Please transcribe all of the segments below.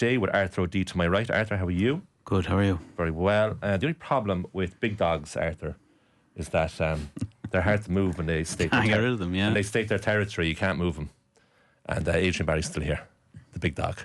Day with Arthur O'Dea to my right. Arthur, how are you? Good, how are you? Very well. The only problem with big dogs, Arthur, is that they're hard to move when they state Can't get rid of them, yeah. When they state their territory, you can't move them. And Adrian Barry's still here, the big dog.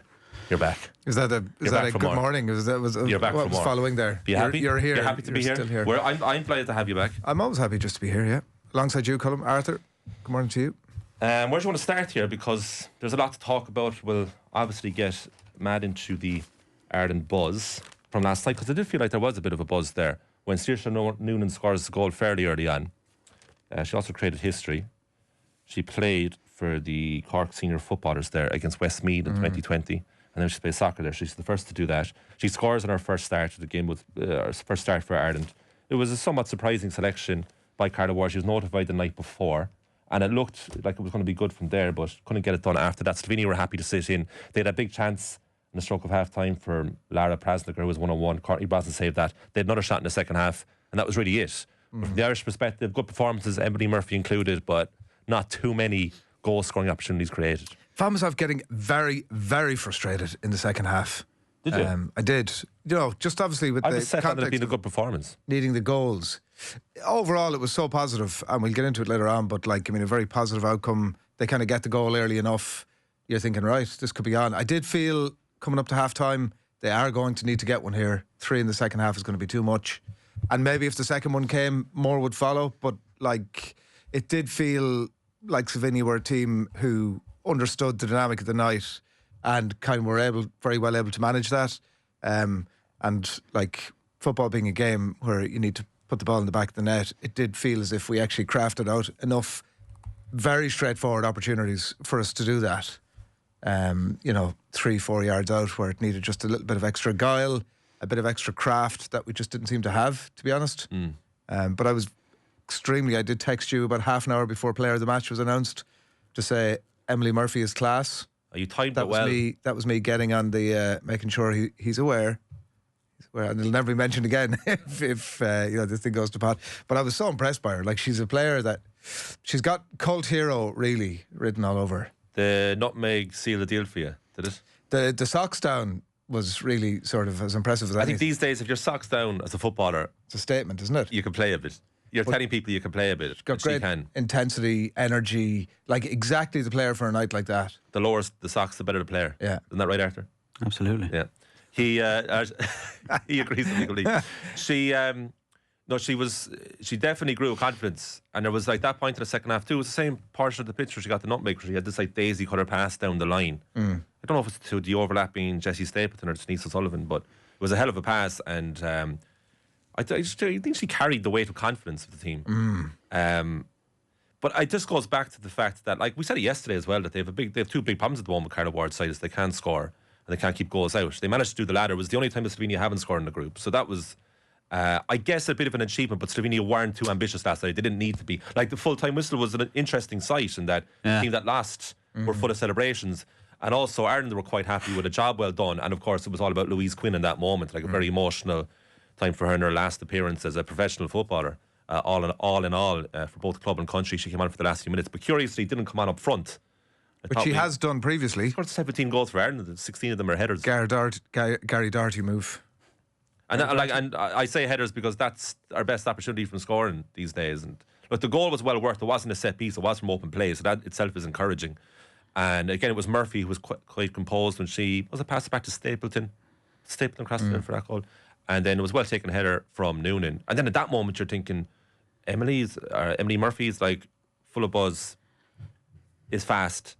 You're back. Is that a good morning? You're back what from was following there? Are you happy? You're here. You're happy to be here? Still here. I'm glad to have you back. I'm always happy just to be here, yeah. Alongside you, Colm. Arthur, good morning to you. Where do you want to start here? Because there's a lot to talk about. We'll obviously get mad into the Ireland buzz from last night, because I did feel like there was a bit of a buzz there when Saoirse Noonan scores the goal fairly early on. She also created history. She played for the Cork senior footballers there against Westmeath in 2020, and then she played soccer there. She's the first to do that. She scores in her first start of the game with her first start for Ireland. It was a somewhat surprising selection by Carla Ward. She was notified the night before, and it looked like it was going to be good from there, but couldn't get it done after that. Slovenia were happy to sit in. They had a big chance in the stroke of half time for Lara Prasniker, who was 1-on-1. Courtney Brosnan saved that. They had another shot in the second half, and that was really it. From the Irish perspective, good performances, Emily Murphy included, but not too many goal scoring opportunities created. Found myself getting very, very frustrated in the second half. Did you? I did. You know, just obviously with I the was set on it context being a of good performance. needing the goals. Overall, it was so positive, and we'll get into it later on, but a very positive outcome. They kind of get the goal early enough. You're thinking, right, this could be on. I did feel coming up to half time, they are going to need to get one here. 3 in the second half is going to be too much. And maybe if the second one came, more would follow. But it did feel like Slovenia were a team who understood the dynamic of the night and kind of were very well able to manage that. And football being a game where you need to put the ball in the back of the net, it did feel as if we actually crafted out enough very straightforward opportunities for us to do that. 3-4 yards out where it needed just a little bit of extra guile, a bit of extra craft that we just didn't seem to have, to be honest. But I did text you about half an hour before player of the match was announced to say Emily Murphy is class. Are you timed that well? That was me getting on the making sure he's aware. And it'll never be mentioned again if this thing goes to pot. But I was so impressed by her. She's a player that she's got cult hero really written all over her. The nutmeg sealed the deal for you, did it? The socks down was really sort of as impressive as I anything. think these days, if you're socks down as a footballer, it's a statement, isn't it? You can play a bit. You're telling people you can play a bit. Got great intensity, energy, exactly the player for a night like that. The lower the socks, the better the player. Yeah. Isn't that right, Arthur? Absolutely. Yeah. He agrees with me completely. She definitely grew with confidence, and there was that point in the second half too. It was the same portion of the pitch where she got the nutmeg, where she had this daisy cutter pass down the line. I don't know if it's to the overlapping Jessie Stapleton or Denise O'Sullivan, but it was a hell of a pass, and I think she carried the weight of confidence of the team. But it just goes back to the fact that, we said it yesterday as well, that they have two big problems at the moment with Carla Ward's side, is they can't score and they can't keep goals out. They managed to do the latter. It was the only time that Slovenia haven't scored in the group. So that was, I guess, a bit of an achievement, but Slovenia weren't too ambitious last night. They didn't need to be. The full-time whistle was an interesting sight, in that the team that lost were full of celebrations. And also Ireland were quite happy with a job well done. And of course it was all about Louise Quinn in that moment, a very emotional time for her in her last appearance as a professional footballer. All in all, for both club and country, she came on for the last few minutes, but curiously didn't come on up front. Which she has done previously. She scored 17 goals for Ireland, 16 of them are headers. Gary Doherty move. And I say headers because that's our best opportunity from scoring these days. And look, the goal was well worth. It wasn't a set piece, it was from open play, so that itself is encouraging. And again, it was Murphy who was quite composed when she was a pass back to Stapleton crossed it in for that goal. And then it was well taken header from Noonan. And then at that moment you're thinking, Emily Murphy's full of buzz, is fast,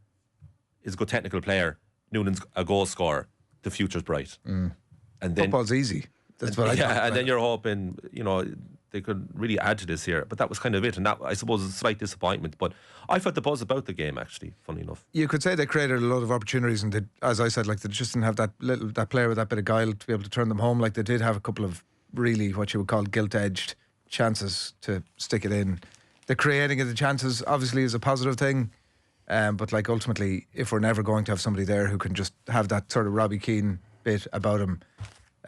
is a good technical player. Noonan's a goal scorer. The future's bright. And then football's easy. That's what I think. And then you're hoping, they could really add to this here. But that was kind of it. And that, I suppose, is a slight disappointment. But I felt the buzz about the game, actually, funny enough. You could say they created a lot of opportunities, and they, as I said, they just didn't have that player with that bit of guile to be able to turn them home. They did have a couple of really what you would call gilt-edged chances to stick it in. The creating of the chances obviously is a positive thing. But ultimately, if we're never going to have somebody there who can just have that sort of Robbie Keane bit about him.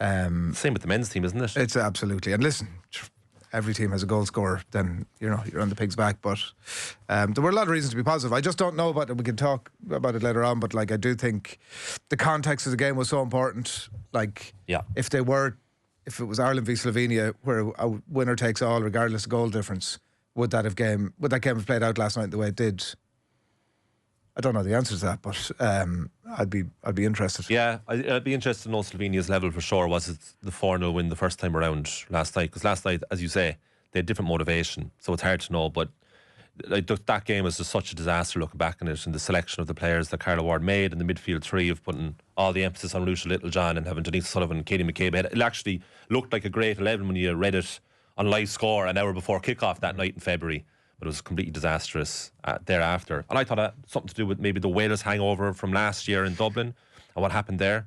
Same with the men's team, isn't it? It's absolutely. And listen, every team has a goal scorer, then you're on the pig's back. But there were a lot of reasons to be positive. I just don't know about it. We can talk about it later on. But like, I do think the context of the game was so important. Like, if it was Ireland v Slovenia, where a winner takes all regardless of goal difference, would that game have played out last night the way it did? I don't know the answer to that, but I'd be interested. Yeah, I'd be interested to know Slovenia's level for sure. Was it the 4-0 win the first time around last night? Because last night, as you say, they had different motivation, so it's hard to know. But like, that game was just such a disaster looking back on it, and the selection of the players that Carla Ward made in the midfield three of putting all the emphasis on Lucia Littlejohn and having Denise Sullivan and Katie McCabe. It actually looked like a great 11 when you read it on live score an hour before kickoff that night in February. But it was completely disastrous thereafter. And I thought that had something to do with maybe the Wales hangover from last year in Dublin and what happened there.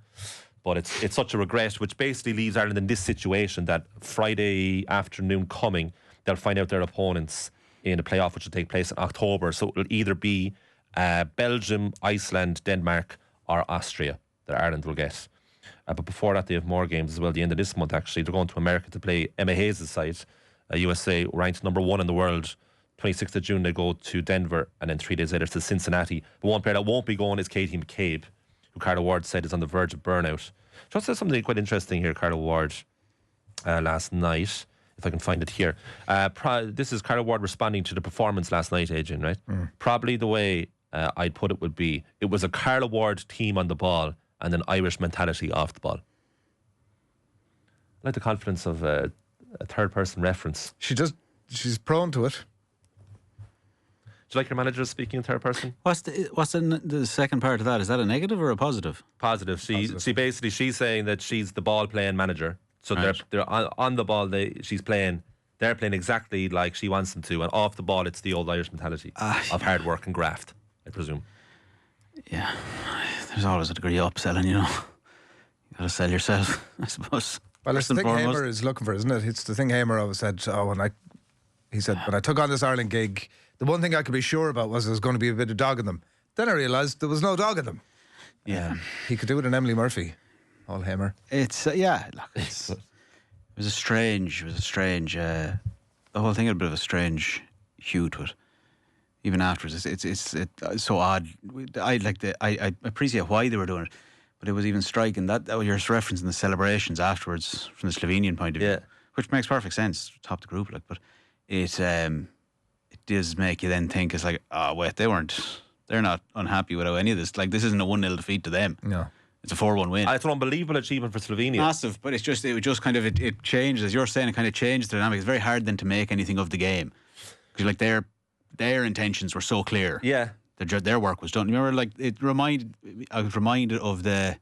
But it's such a regret, which basically leaves Ireland in this situation that Friday afternoon coming, they'll find out their opponents in the playoff, which will take place in October. So it'll either be Belgium, Iceland, Denmark or Austria that Ireland will get. But before that, they have more games as well. The end of this month, actually, they're going to America to play Emma Hayes' side. USA ranked number 1 in the world. 26th of June, they go to Denver, and then 3 days later to Cincinnati. But one player that won't be going is Katie McCabe, who Carla Ward said is on the verge of burnout. Just said something quite interesting here, Carla Ward, last night, if I can find it here. This is Carla Ward responding to the performance last night, Adrian, right? Probably the way I'd put it would be, it was a Carla Ward team on the ball and an Irish mentality off the ball. I like the confidence of a third-person reference. She's prone to it. Do you like your manager speaking in third person? What's the second part of that? Is that a negative or a positive? Positive. She's saying that she's the ball playing manager. So right. they're on the ball. She's playing. They're playing exactly like she wants them to, and off the ball, it's the old Irish mentality of hard work and graft, I presume. Yeah, there's always a degree of upselling, you got to sell yourself, I suppose. Well, it's the thing Hamer is looking for, isn't it? It's the thing Hamer always said. When I took on this Ireland gig, the one thing I could be sure about was there was going to be a bit of dog in them. Then I realised there was no dog in them. Yeah, he could do it in Emily Murphy. All Hamer. It's it was a strange. The whole thing had a bit of a strange hue to it. Even afterwards, it's so odd. I appreciate why they were doing it, but it was even striking that you're referencing the celebrations afterwards from the Slovenian point of view, which makes perfect sense. Top the group, but it does make you then think it's like, oh wait, they're not unhappy with any of this. Like, this isn't a 1-0 defeat to them. No. It's a 4-1 win. It's an unbelievable achievement for Slovenia. Massive, but it just kind of it changed, as you're saying, it kind of changed the dynamic. It's very hard then to make anything of the game because like their intentions were so clear. Yeah, their work was done. Remember, like I was reminded of the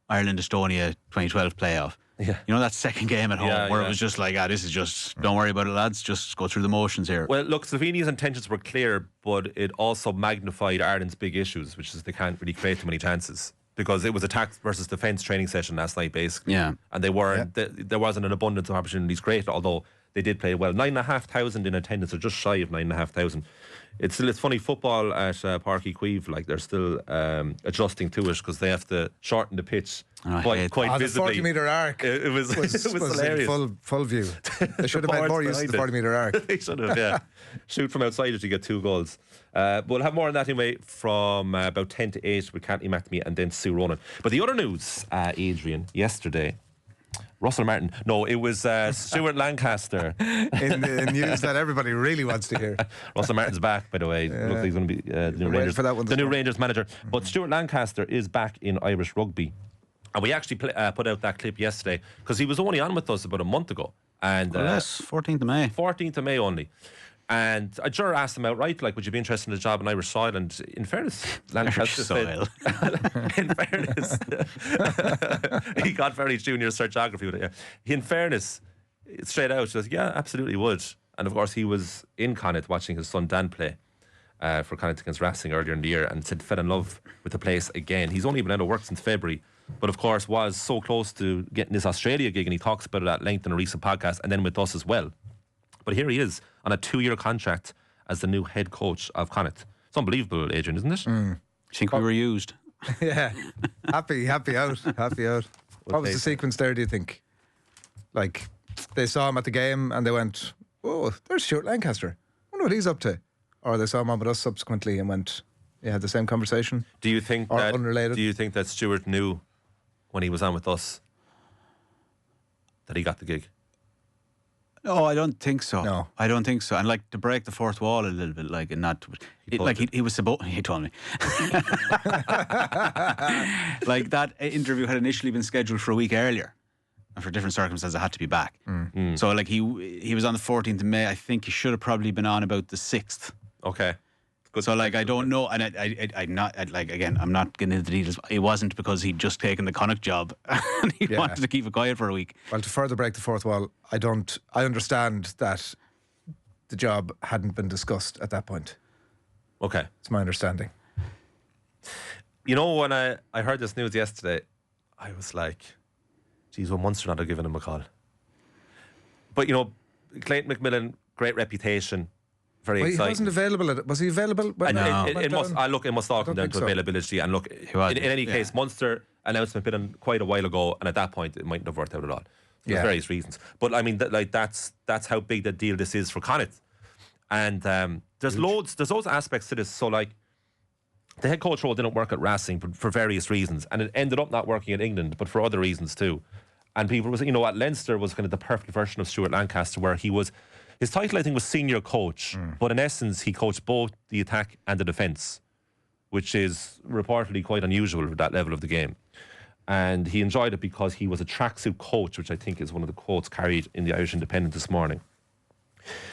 Ireland-Estonia 2012 playoff. Yeah, that second game at home where it was just like, this is just, don't worry about it, lads, just go through the motions here. Well, look, Slovenia's intentions were clear, but it also magnified Ireland's big issues, which is they can't really create too many chances. Because it was attack versus defence training session last night, basically. Yeah. And they weren't. There wasn't an abundance of opportunities created, although they did play well. 9,500 in attendance, or just shy of 9,500. It's funny, football at Páirc Uí Chaoimh, like they're still adjusting to it because they have to shorten the pitch quite visibly. The 40-metre arc it was hilarious. Full view. They should have made more use of the 40-metre arc. They should have, yeah. Shoot from outside it, you get 2 goals. But we'll have more on that anyway from about 10 to 8 with Cantley McNamee and then Sue Ronan. But the other news, Adrian, yesterday, Russell Martin. No, it was Stuart Lancaster. in news that everybody really wants to hear. Russell Martin's back, by the way. Looks like he's going to be the new Rangers manager. But Stuart Lancaster is back in Irish rugby. And we actually put out that clip yesterday because he was only on with us about a month ago. And 14th of May. 14th of May only. And I sure asked him outright, like, would you be interested in a job in Irish soil? And in fairness, Lancaster said, in fairness, he got very junior search geography with it. Yeah. In fairness, straight out, he says, yeah, absolutely would. And of course, he was in Connacht watching his son Dan play for Connacht against Racing earlier in the year and said fell in love with the place again. He's only been out of work since February, but of course was so close to getting this Australia gig, and he talks about it at length in a recent podcast and then with us as well. But here he is on a 2-year contract as the new head coach of Connacht. It's unbelievable, Adrian, isn't it? I think we were used. Yeah. Happy out. What was the sequence there, do you think? Like, they saw him at the game and they went, "Oh, there's Stuart Lancaster. I wonder what he's up to." Or they saw him on with us subsequently and went, "Yeah, had the same conversation." Do you think or that unrelated? Do you think that Stuart knew when he was on with us that he got the gig? No, I don't think so. No. I don't think so. And like to break the fourth wall a little bit, like and not he was supposed. He told me like that interview had initially been scheduled for a week earlier, and for different circumstances, I had to be back. So like he was on the 14th of May. I think he should have probably been on about the 6th. Okay. Good. So like I don't know, and I'm not like again I'm not getting into the details. It wasn't because he'd just taken the Connacht job and he wanted to keep it quiet for a week. Well, to further break the fourth wall, I understand that the job hadn't been discussed at that point. Okay. It's my understanding. You know, when I heard this news yesterday, I was like, geez, will Munster not have given him a call? But, you know, Clayton McMillan, great reputation, very exciting. He wasn't available. Was he available? It must all come down to so. Availability. And look, in any case, Munster announcement been in quite a while ago, and at that point, it mightn't have worked out at all. For various reasons. But, I mean, that's how big the deal this is for Connacht. And there's loads aspects to this. So, like, the head coach role didn't work at Racing for various reasons, and it ended up not working in England, but for other reasons too. And people was, you know, at Leinster was kind of the perfect version of Stuart Lancaster, where his title I think was senior coach, but in essence he coached both the attack and the defence, which is reportedly quite unusual for that level of the game. And he enjoyed it because he was a tracksuit coach, which I think is one of the quotes carried in the Irish Independent this morning.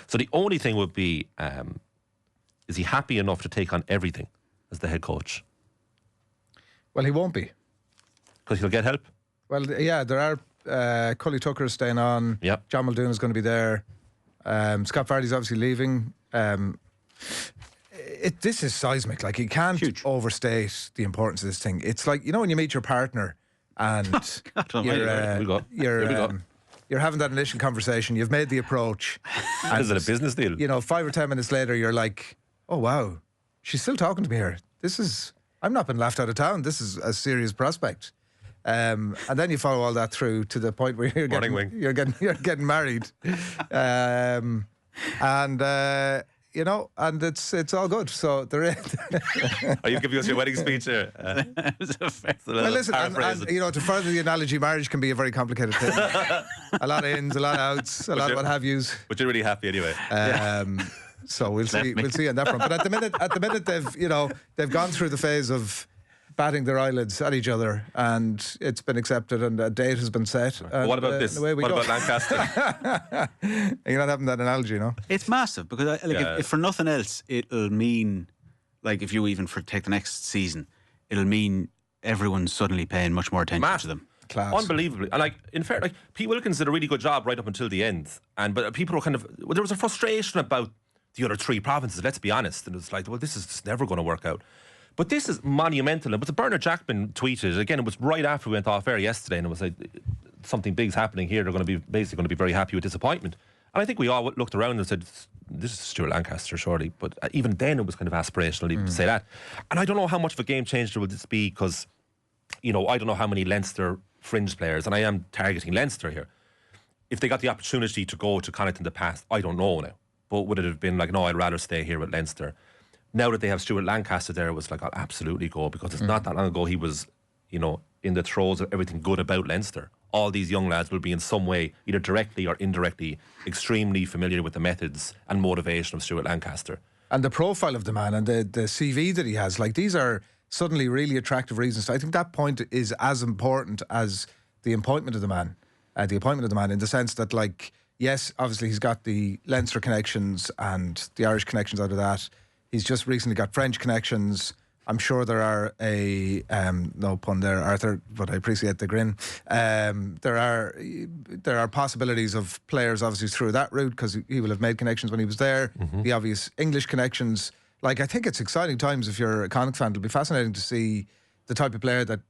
So the only thing would be, is he happy enough to take on everything as the head coach? Well, he won't be. Because he'll get help? Well, yeah, there are Cully Tucker staying on. Yep. John Muldoon is going to be there. Scott Vardy's obviously leaving. This is seismic. Like, you can't overstate the importance of this thing. It's like, you know, when you meet your partner and you're having that initial conversation, you've made the approach. Is it a business deal? You know, 5 or 10 minutes later, you're like, oh, wow, she's still talking to me here. I'm not been laughed out of town. This is a serious prospect. And then you follow all that through to the point where you're getting married. You know, and it's all good. So there is. Are you giving us your wedding speech here? Well, listen, and you know, to further the analogy, marriage can be a very complicated thing. A lot of ins, a lot of outs, a lot of what have yous. But you're really happy anyway. So we'll see on that front. But at the minute they've gone through the phase of batting their eyelids at each other, and it's been accepted, and a date has been set. And, what about this? What about Lancaster? You're not having that analogy, you know? It's massive because, if for nothing else, it'll mean, like, if you even take the next season, it'll mean everyone's suddenly paying much more attention to them. Class. Unbelievably. And, like, in fair, like, Pete Wilkins did a really good job right up until the end. But people were there was a frustration about the other 3 provinces, let's be honest. And it was like, well, this is just never going to work out. But this is monumental. But the Bernard Jackman tweeted, again, it was right after we went off air yesterday, and it was like, something big's happening here. They're going to be basically going to be very happy with disappointment. And I think we all looked around and said, this is Stuart Lancaster, surely. But even then, it was kind of aspirational even to say that. And I don't know how much of a game changer will this be, because, you know, I don't know how many Leinster fringe players, and I am targeting Leinster here, if they got the opportunity to go to Connacht in the past, I don't know now. But would it have been like, no, I'd rather stay here with Leinster? Now that they have Stuart Lancaster there, it was like, I'll absolutely go, because it's not that long ago he was, you know, in the throes of everything good about Leinster. All these young lads will be in some way, either directly or indirectly, extremely familiar with the methods and motivation of Stuart Lancaster. And the profile of the man and the CV that he has, like, these are suddenly really attractive reasons. I think that point is as important as the appointment of the man. In the sense that, like, yes, obviously he's got the Leinster connections and the Irish connections out of that. He's just recently got French connections. I'm sure there are no pun there, Arthur, but I appreciate the grin. There are possibilities of players obviously through that route, because he will have made connections when he was there. The obvious English connections. Like, I think it's exciting times if you're a Connacht fan. It'll be fascinating to see the type of player that,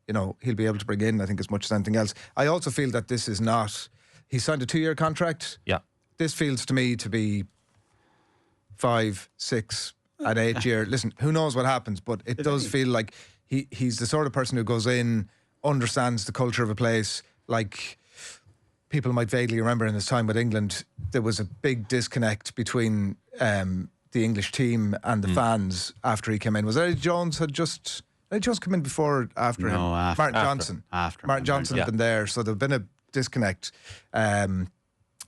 you know, he'll be able to bring in, I think, as much as anything else. I also feel that this is not... He signed a 2-year contract. Yeah. This feels to me to be 5, 6, and 8 year. Listen, who knows what happens, but it does feel like he's the sort of person who goes in, understands the culture of a place. Like, people might vaguely remember in his time with England, there was a big disconnect between the English team and the fans after he came in. Was Eddie Jones come in before or after him? No, after. Martin Johnson. After. Martin Johnson had been there, so there'd been a disconnect.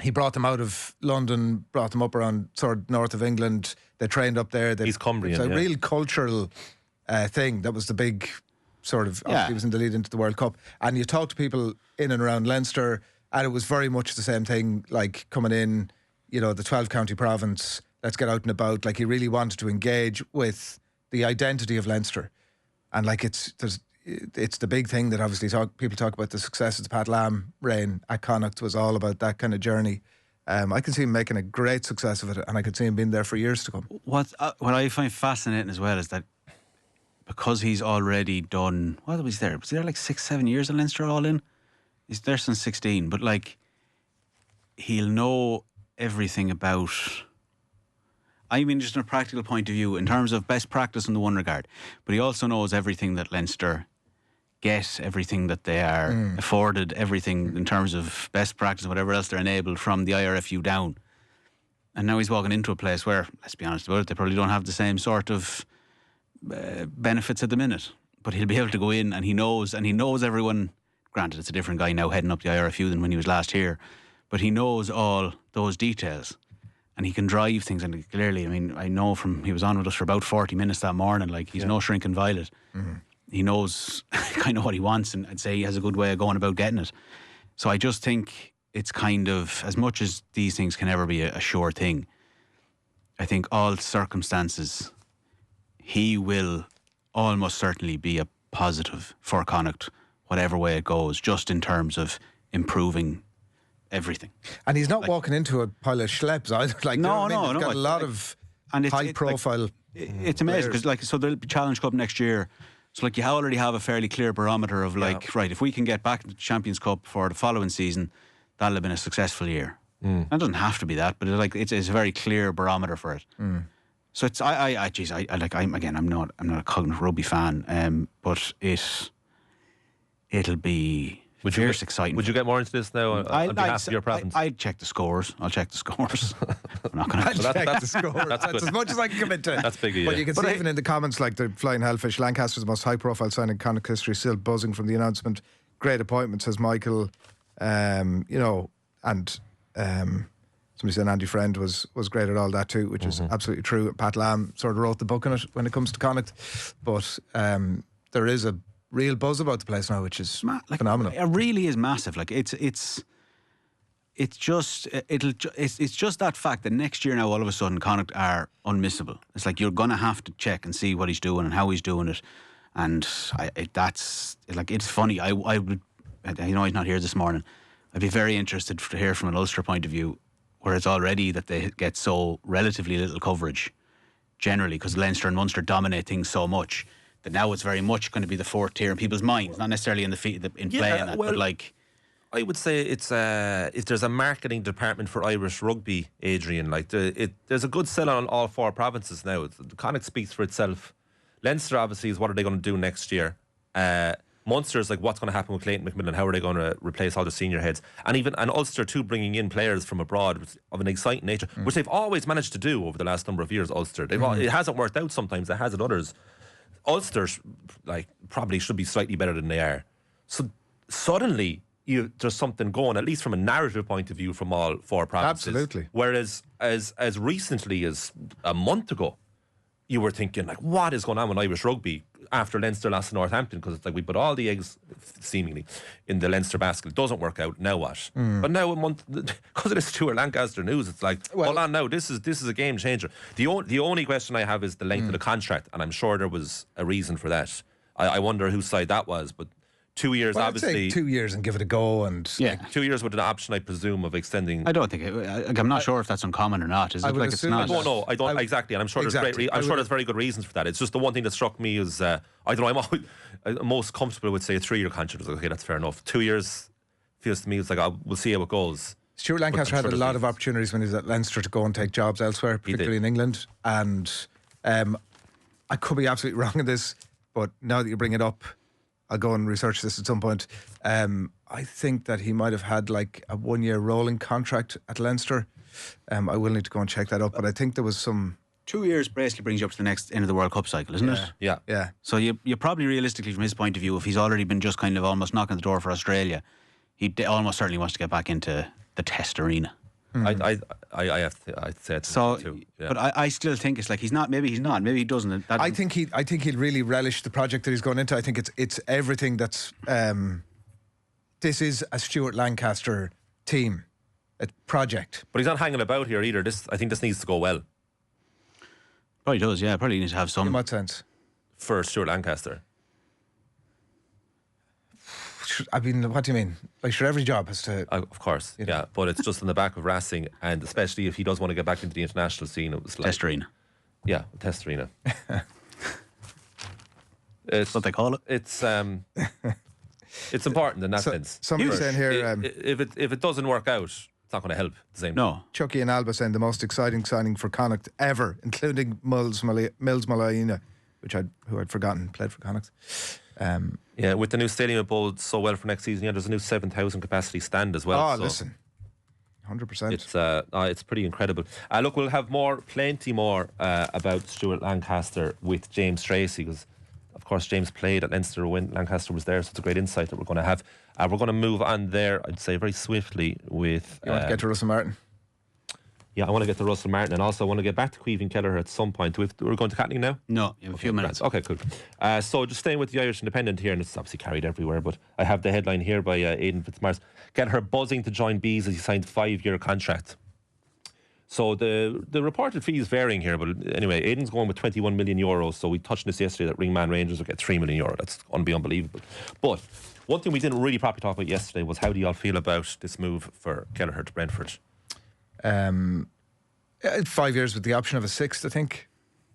He brought them out of London, brought them up around sort of north of England. They trained up there. He's Cumbrian. It's a real cultural thing. That was the big sort of. Obviously, he was in the lead into the World Cup. And you talk to people in and around Leinster, and it was very much the same thing. Like coming in, the 12-county province. Let's get out and about. Like he really wanted to engage with the identity of Leinster, and like it's the big thing that obviously people talk about the success of the Pat Lam reign at Connacht was all about that kind of journey. I can see him making a great success of it, and I could see him being there for years to come. What I find fascinating as well is that because he's already done, what was he there? Was he there like 6-7 years in Leinster all in? He's there since 16, but like he'll know everything about. I mean, just from a practical point of view, in terms of best practice in the one regard, but he also knows everything that Leinster get, everything that they are afforded, everything in terms of best practice and whatever else they're enabled from the IRFU down. And now he's walking into a place where, let's be honest about it, they probably don't have the same sort of benefits at the minute. But he'll be able to go in and he knows everyone. Granted, it's a different guy now heading up the IRFU than when he was last here, but he knows all those details. And he can drive things, and clearly, I mean, I know he was on with us for about 40 minutes that morning, like he's no shrinking violet. He knows kind of what he wants, and I'd say he has a good way of going about getting it. So I just think it's kind of, as much as these things can never be a sure thing, I think all circumstances, he will almost certainly be a positive for Connacht, whatever way it goes, just in terms of improving everything. And he's not walking into a pile of schleps either. Like, no. He's got a lot of high profile. It's amazing because, so there'll be Challenge Cup next year. So, like, you already have a fairly clear barometer of, like, right, if we can get back to the Champions Cup for the following season, that'll have been a successful year. It doesn't have to be that, but it's a very clear barometer for it. So it's I'm not a cognitive rugby fan, but it'll be. Fierce exciting. Would you get more into this now on behalf of your province? I'll check the scores. I'm not going to check the scores. That's good. As much as I can commit to. That's big of you. But you can see even in the comments, like the Flying Hellfish, Lancaster's the most high-profile signing in Connacht history, still buzzing from the announcement. Great appointment, says Michael. And somebody said Andy Friend was great at all that too, which is absolutely true. Pat Lam sort of wrote the book on it when it comes to Connacht. But there is a real buzz about the place now, which is phenomenal. It really is massive. Like it's just that fact that next year now all of a sudden Connacht are unmissable. It's like you're gonna have to check and see what he's doing and how he's doing it, and it's funny. I would, he's not here this morning. I'd be very interested to hear from an Ulster point of view, where it's already that they get so relatively little coverage generally because Leinster and Munster dominate things so much. That now it's very much going to be the fourth tier in people's minds, not necessarily in play in that, but like. I would say it's if there's a marketing department for Irish rugby, Adrian, like there's a good sell on all four provinces now. The Connacht speaks for itself. Leinster obviously is what are they going to do next year. Munster is like what's going to happen with Clayton McMillan, how are they going to replace all the senior heads, and Ulster too, bringing in players from abroad of an exciting nature, which they've always managed to do over the last number of years. Ulster, it hasn't worked out sometimes, it has in others. Ulster probably should be slightly better than they are. So suddenly there's something going, at least from a narrative point of view, from all four provinces. Absolutely. Whereas as recently as a month ago, you were thinking like, what is going on with Irish rugby after Leinster lost to Northampton? Because it's like we put all the eggs seemingly in the Leinster basket. It doesn't work out. Now what? But now a month, because of this Stuart Lancaster news, it's like, hold on now, this is a game changer. The only question I have is the length of the contract, and I'm sure there was a reason for that. I wonder whose side that was, but 2 years, obviously. I'd say 2 years and give it a go, and 2 years with an option, I presume, of extending. I don't think I'm not sure if that's uncommon or not. Is it like it's not? No, I don't exactly, and I'm sure there's very good reasons for that. It's just the one thing that struck me is I don't know. I'm most comfortable with say a 3-year contract. Okay, that's fair enough. 2 years feels to me it's like we'll see how it goes. Stuart Lancaster had a lot of opportunities when he was at Leinster to go and take jobs elsewhere, particularly in England. And I could be absolutely wrong in this, but now that you bring it up, I'll go and research this at some point. I think that he might have had like a 1-year rolling contract at Leinster. I will need to go and check that up, but I think there was some... 2 years basically brings you up to the next end of the World Cup cycle, isn't it? Yeah. So you probably realistically, from his point of view, if he's already been just kind of almost knocking the door for Australia, he almost certainly wants to get back into the Test arena. I'd say it's So, too. Yeah. but I still think it's like he's not. Maybe he doesn't. I think he'll really relish the project that he's going into. I think it's everything that's. This is a Stuart Lancaster team, a project. But he's not hanging about here either. I think this needs to go well Probably does. Yeah, probably needs to have In some. what sense? for Stuart Lancaster. I mean, what do you mean? Like, sure, every job has to. Of course, yeah. But it's just in the back of Racing, and especially if he does want to get back into the international scene, it was like Test arena. Yeah, Test arena. That's what they call it. It's important in that sense. Somebody saying here, if it doesn't work out, it's not going to help. At the same time. No. Chucky and Alba saying the most exciting signing for Connacht ever, including Mills Malaina, who I'd forgotten played for Connacht. Yeah, with the new stadium bowled so well for next season, there's a new 7,000 capacity stand as well. Oh, so listen, 100%. it's pretty incredible. Look, we'll have plenty more about Stuart Lancaster with James Tracy, because of course James played at Leinster when Lancaster was there, so it's a great insight that we're going to have. We're going to move on there, I'd say, very swiftly with... You want to get to Russell Martin? Yeah, I want to get to Russell Martin, and also I want to get back to Caoimhin Kelleher at some point. We're going to Catning now? No, you have a few minutes. Okay, cool. So just staying with the Irish Independent here, and it's obviously carried everywhere, but I have the headline here by Aidan Fitzmaurice. Kelleher buzzing to join Bees as he signed 5-year contract. So the reported fee is varying here, but anyway, Aidan's going with 21 million euros. So we touched on this yesterday that Ringman Rangers will get 3 million euro. That's unbelievable. But one thing we didn't really properly talk about yesterday was how do you all feel about this move for Kelleher to Brentford? 5 years with the option of a sixth, I think.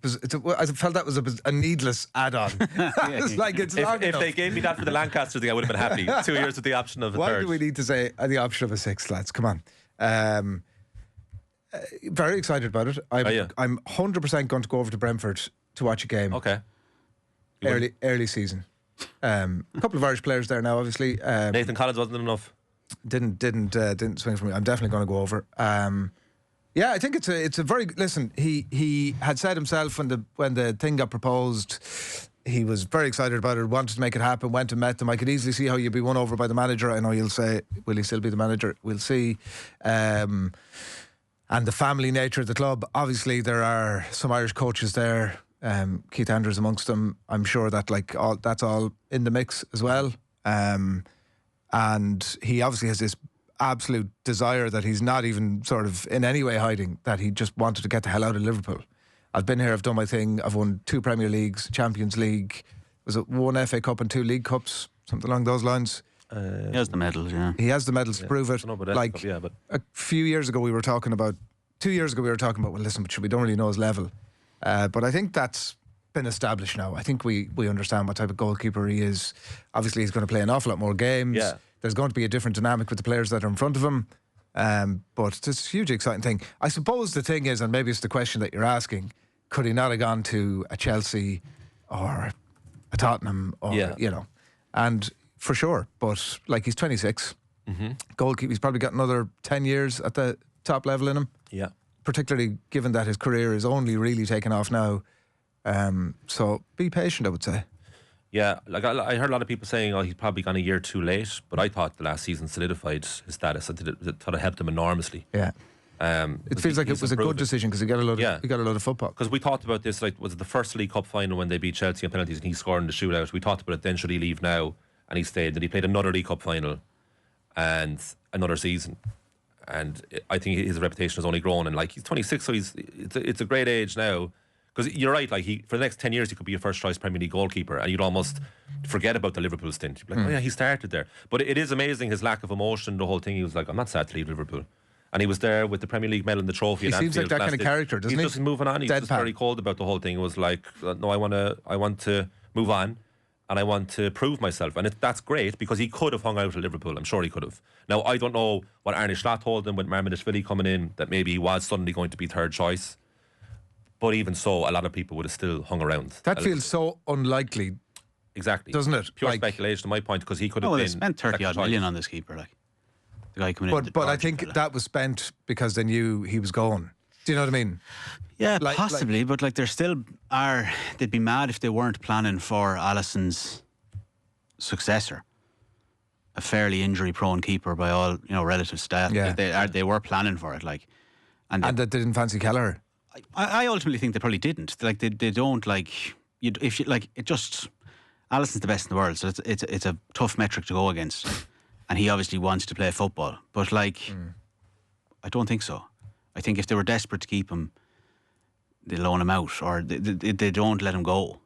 I felt that was a needless add-on. It's like it's long if enough. they gave me that for the Lancaster thing, I would have been happy. 2 years with the option of a Why third. do we need to say the option of a sixth, lads? Come on. Very excited about it. I'm 100% going to go over to Brentford to watch a game. Okay. Early season. A couple of Irish players there now, obviously. Nathan Collins wasn't enough. Didn't swing for me. I'm definitely going to go over. Yeah, I think it's a very listen. He had said himself when the thing got proposed, he was very excited about it, wanted to make it happen, went and met them. I could easily see how you'd be won over by the manager. I know you'll say, will he still be the manager? We'll see. And the family nature of the club. Obviously, there are some Irish coaches there. Keith Andrews amongst them. I'm sure that that's all in the mix as well. And he obviously has this absolute desire that he's not even sort of in any way hiding, that he just wanted to get the hell out of Liverpool. I've been here, I've done my thing, I've won 2 Premier Leagues, Champions League, was it 1 FA Cup and 2 League Cups, something along those lines. He has the medals, yeah. He has the medals to prove it. I don't know about FA Cup, but a few years ago we were talking about, 2 years ago we were talking about, well listen, but we don't really know his level. But I think that's been established now. I think we understand what type of goalkeeper he is. Obviously he's going to play an awful lot more games. Yeah. There's going to be a different dynamic with the players that are in front of him. But it's a hugely exciting thing. I suppose the thing is, and maybe it's the question that you're asking, could he not have gone to a Chelsea or a Tottenham or, and for sure, but like he's 26, goalkeeper, he's probably got another 10 years at the top level in him. Yeah. Particularly given that his career is only really taking off now. So be patient, I would say. Yeah, like I heard a lot of people saying, he's probably gone a year too late, but I thought the last season solidified his status. I thought it helped him enormously. Yeah. It feels like it was a good decision because he got a lot of football. Because we talked about this, was it the first League Cup final when they beat Chelsea on penalties and he scored in the shootout? We talked about it then, should he leave now? And he stayed. Then he played another League Cup final and another season. And I think his reputation has only grown. And he's 26, so it's a great age now. Because you're right, for the next 10 years he could be a first choice Premier League goalkeeper, and you'd almost forget about the Liverpool stint. You'd be like, oh yeah, he started there. But it is amazing his lack of emotion, the whole thing. He was like, I'm not sad to leave Liverpool. And he was there with the Premier League medal and the trophy. He seems like that kind of character, doesn't he? He's just moving on. He's just very cold about the whole thing. It was like, no, I want to move on, and I want to prove myself. And that's great, because he could have hung out at Liverpool. I'm sure he could have. Now, I don't know what Arne Slot told him with Marminishvili coming in, that maybe he was suddenly going to be third choice. But even so, a lot of people would have still hung around. That feels so unlikely Exactly. Doesn't it? Pure speculation, my point, because he could have well, been. they spent 30 odd million on this keeper, like the guy coming in. But I think that was spent because they knew he was going. Do you know what I mean? Yeah, possibly, but like they're still are. They'd be mad if they weren't planning for Alisson's successor, a fairly injury-prone keeper by all relative stats. Yeah. They were planning for it, like, and that they didn't fancy Kelleher. I ultimately think they probably didn't. Like they don't like you. If you like it, just Alisson's the best in the world, so it's a tough metric to go against, and he obviously wants to play football. But like, I don't think so. I think if they were desperate to keep him, they loan him out, or they don't let him go.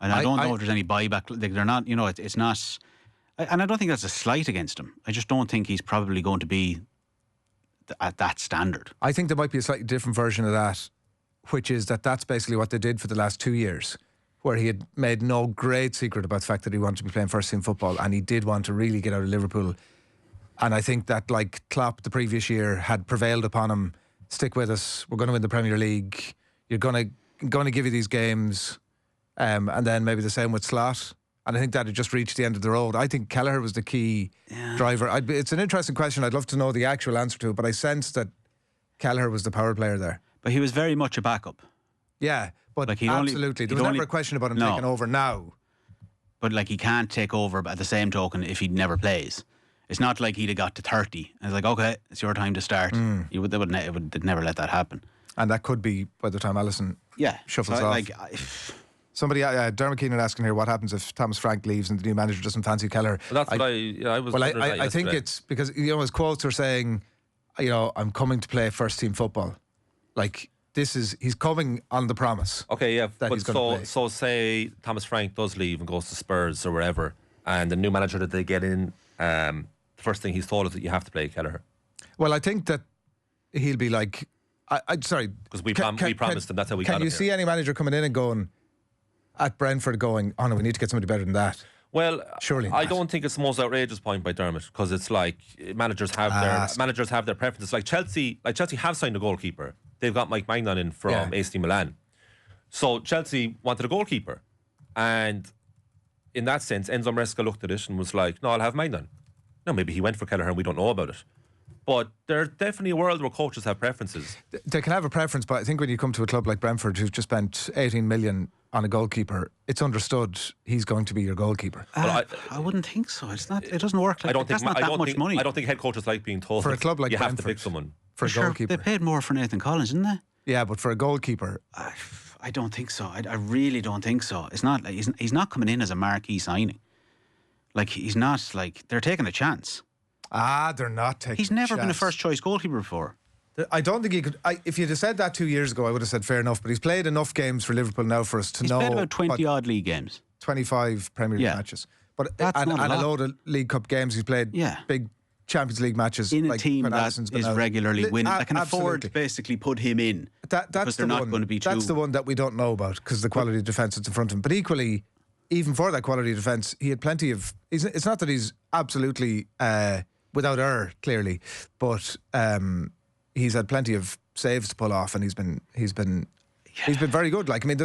And I don't know if there's any buyback. Like they're not, it's not. And I don't think that's a slight against him. I just don't think he's probably going to be at that standard. I think there might be a slightly different version of that, which is that's basically what they did for the last 2 years, where he had made no great secret about the fact that he wanted to be playing first team football, and he did want to really get out of Liverpool. And I think that, like Klopp the previous year had prevailed upon him, stick with us, we're going to win the Premier League, you're going to give you these games, and then maybe the same with Slot. And I think that had just reached the end of the road. I think Kelleher was the key driver. It's an interesting question. I'd love to know the actual answer to it, but I sense that Kelleher was the power player there. But he was very much a backup. Yeah, but like absolutely. There was never a question about him taking over now. But like he can't take over at the same token if he never plays. It's not like he'd have got to 30 and it's like, okay, it's your time to start. They'd never let that happen. And that could be by the time Alisson shuffles off. Like, somebody, Dermot Keenan asking here, what happens if Thomas Frank leaves and the new manager doesn't fancy Kelleher? Well, that's I was. Well, I think it's because his quotes are saying, I'm coming to play first team football. Like he's coming on the promise. Okay, yeah. But so say Thomas Frank does leave and goes to Spurs or wherever, and the new manager that they get in, the first thing he's told is that you have to play Kelleher. Well, I think that he'll be like, sorry, because we promised him. That's how we got him. Can you see any manager coming in and going at Brentford going, oh no, we need to get somebody better than that? Well, surely I don't think it's the most outrageous point by Dermot, because it's like managers have their preferences. Like Chelsea have signed a goalkeeper. They've got Mike Magnan in from AC Milan. So Chelsea wanted a goalkeeper, and in that sense, Enzo Maresca looked at it and was like, "No, I'll have Magnan." No, maybe he went for Kelleher and we don't know about it. But there's definitely a world where coaches have preferences. They can have a preference, but I think when you come to a club like Brentford, who've just spent 18 million on a goalkeeper, it's understood he's going to be your goalkeeper. I wouldn't think so. It's not. It doesn't work. Like that's not that much money. I don't think head coaches like being told for a club like you Brentford, have to pick someone for a goalkeeper. They paid more for Nathan Collins, didn't they? Yeah, but for a goalkeeper, I don't think so. I really don't think so. It's not. He's not coming in as a marquee signing. Like he's not. Like they're taking a chance. They're not taking. He's never been a first choice goalkeeper before. I don't think he could. If you'd have said that 2 years ago, I would have said fair enough. But he's played enough games for Liverpool now for us to know. He's played about 20 odd league games, 25 Premier League matches, but and a load of League Cup games. He's played big Champions League matches in a like team that is regularly winning. That can afford to basically put him in. That's the one. That's the one that we don't know about because the quality of defence that's in front of him. But equally, even for that quality of defence, he had plenty of. It's not that he's absolutely without error, clearly, but he's had plenty of saves to pull off, and he's been very good. Like, I mean,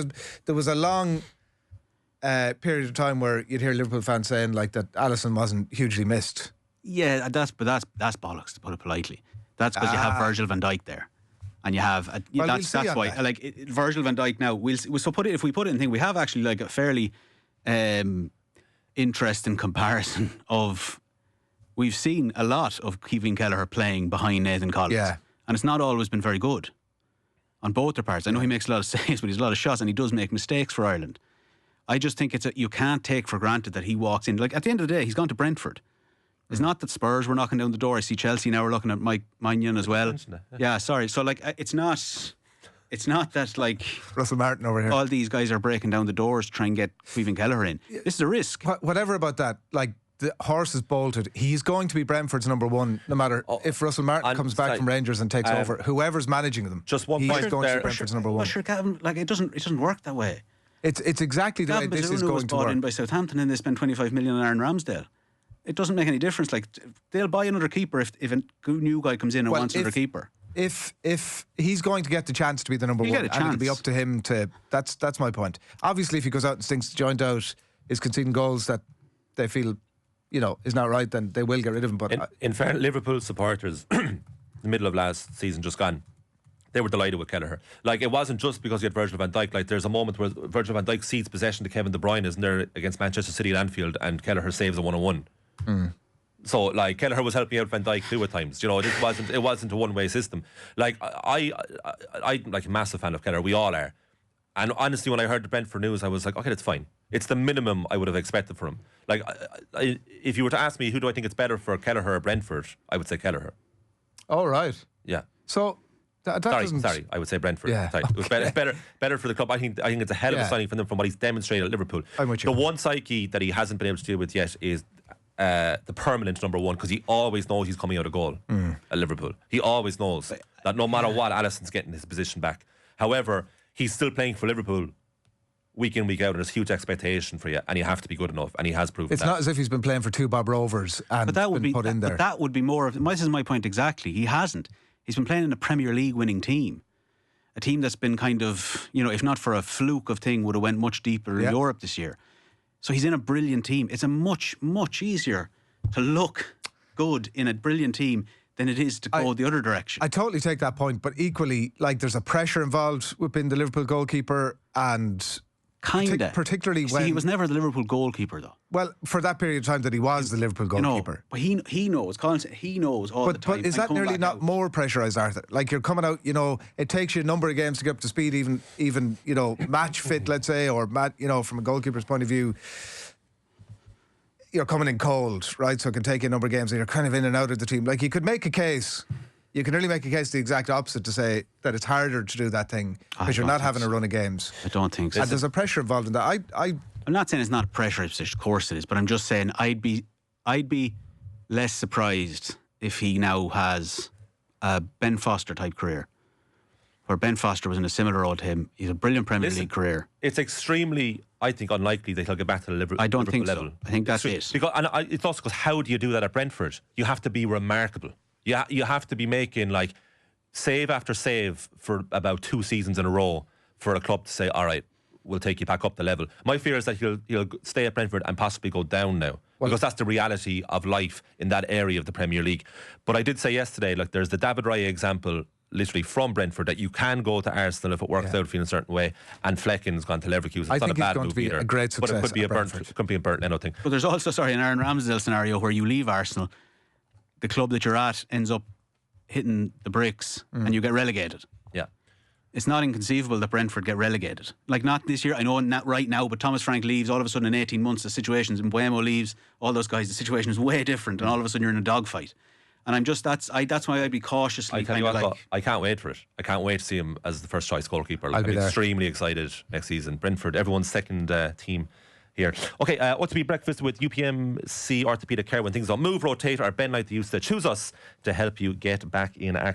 there was a long period of time where you'd hear Liverpool fans saying like that Alisson wasn't hugely missed. Yeah, that's bollocks, to put it politely. That's because you have Virgil van Dijk there, and you have that's why Virgil van Dijk now. If we put it in thing, we have actually like a fairly interesting comparison of. We've seen a lot of Caoimhin Kelleher playing behind Nathan Collins, and it's not always been very good on both their parts. I know he makes a lot of saves, but he's a lot of shots, and he does make mistakes for Ireland. I just think you can't take for granted that he walks in. Like at the end of the day, he's gone to Brentford. It's not that Spurs were knocking down the door. I see Chelsea now are looking at Mike Magnan as well. Yeah, sorry. So like, it's not that like Russell Martin over here. All these guys are breaking down the doors to try and get Caoimhin Kelleher in. This is a risk. Whatever about that, like. The horse is bolted. He's going to be Brentford's number one, no matter if Russell Martin comes back from Rangers and takes over. Whoever's managing them, just one he's point going there. to be Brentford's number one. Sure, Gavin, like it doesn't work that way. It's exactly the way this is going was to bought work. in by Southampton and they spend 25 million on Aaron Ramsdale. It doesn't make any difference. Like they'll buy another keeper if a new guy comes in and wants another keeper. If he's going to get the chance to be the number one, and it'll be up to him to. That's my point. Obviously, if he goes out and stinks the joint out, is conceding goals that they feel, is not right, then they will get rid of him. But in fairness, Liverpool supporters, the middle of last season just gone, they were delighted with Kelleher. Like, it wasn't just because he had Virgil van Dijk. Like, there's a moment where Virgil van Dijk cedes possession to Kevin De Bruyne, isn't there, against Manchester City at Anfield, and Kelleher saves a 1-on-1. So, like, Kelleher was helping out Van Dijk too at times. It wasn't a one-way system. Like, I'm like a massive fan of Kelleher. We all are. And honestly, when I heard the Brentford news, I was like, okay, that's fine. It's the minimum I would have expected from him. Like, if you were to ask me who do I think it's better for, Kelleher or Brentford, I would say Kelleher. Oh, right. Yeah. So Sorry, I would say Brentford. Yeah, sorry. It was better for the club. I think it's a hell of a signing for them from what he's demonstrated at Liverpool. I'm with you. The one psyche that he hasn't been able to deal with yet is the permanent number one, because he always knows he's coming out of goal at Liverpool. He always knows that no matter what, Alisson's getting his position back. However, he's still playing for Liverpool week in, week out, and there's huge expectation for you, and you have to be good enough, and he has proved it's that. not as if he's been playing for 2 Bob Rovers and been put in there. But that would be more of... This is my point exactly. He hasn't. He's been playing in a Premier League winning team. A team that's been kind of, if not for a fluke of thing, would have went much deeper in Europe this year. So he's in a brilliant team. It's a much, much easier to look good in a brilliant team than it is to go the other direction. I totally take that point, but equally, like, there's a pressure involved with being the Liverpool goalkeeper, and particularly when he was never the Liverpool goalkeeper, though. Well, for that period of time that he was the Liverpool goalkeeper. But he knows. Colin said he knows all the time. But is that nearly not more pressurised, Arthur? Like, you're coming out, it takes you a number of games to get up to speed, even match fit, let's say, or from a goalkeeper's point of view. You're coming in cold, right? So it can take you a number of games, and you're kind of in and out of the team. Like, you could make a case. You can really make a case the exact opposite, to say that it's harder to do that thing because you're not having a run of games. I don't think so. And there's a pressure involved in that. I'm not saying it's not a pressure position, of course it is, but I'm just saying I'd be less surprised if he now has a Ben Foster type career, where Ben Foster was in a similar role to him. He's a brilliant Premier League career. It's extremely, I think, unlikely that he'll get back to the Liverpool level. I don't think so. I think that's it. It's also because how do you do that at Brentford? You have to be remarkable. You have to be making, like, save after save for about 2 seasons in a row for a club to say, all right, we'll take you back up the level. My fear is that he'll stay at Brentford and possibly go down now, because that's the reality of life in that area of the Premier League. But I did say yesterday, like, there's the David Raya example, literally from Brentford, that you can go to Arsenal if it works out for you in a certain way, and Flecken's gone to Leverkusen. It's not a bad move either. A great success, but it could be a Burnt Leno thing. But there's also, an Aaron Ramsdale scenario where you leave Arsenal, the club that you're at ends up hitting the bricks and you get relegated. Yeah. It's not inconceivable that Brentford get relegated. Like, not this year, I know not right now, but Thomas Frank leaves, all of a sudden in 18 months the situation's, and Buemo leaves, all those guys, the situation is way different, and all of a sudden you're in a dogfight. And I'm just, that's why I'd be cautiously kind of like... I can't wait for it. I can't wait to see him as the first choice goalkeeper. Like, I'm extremely excited next season. Brentford, everyone's second team here. Okay, what's to be breakfast with UPMC Orthopaedic Care when things don't move, rotate, or bend like they used to? Choose us to help you get back in action.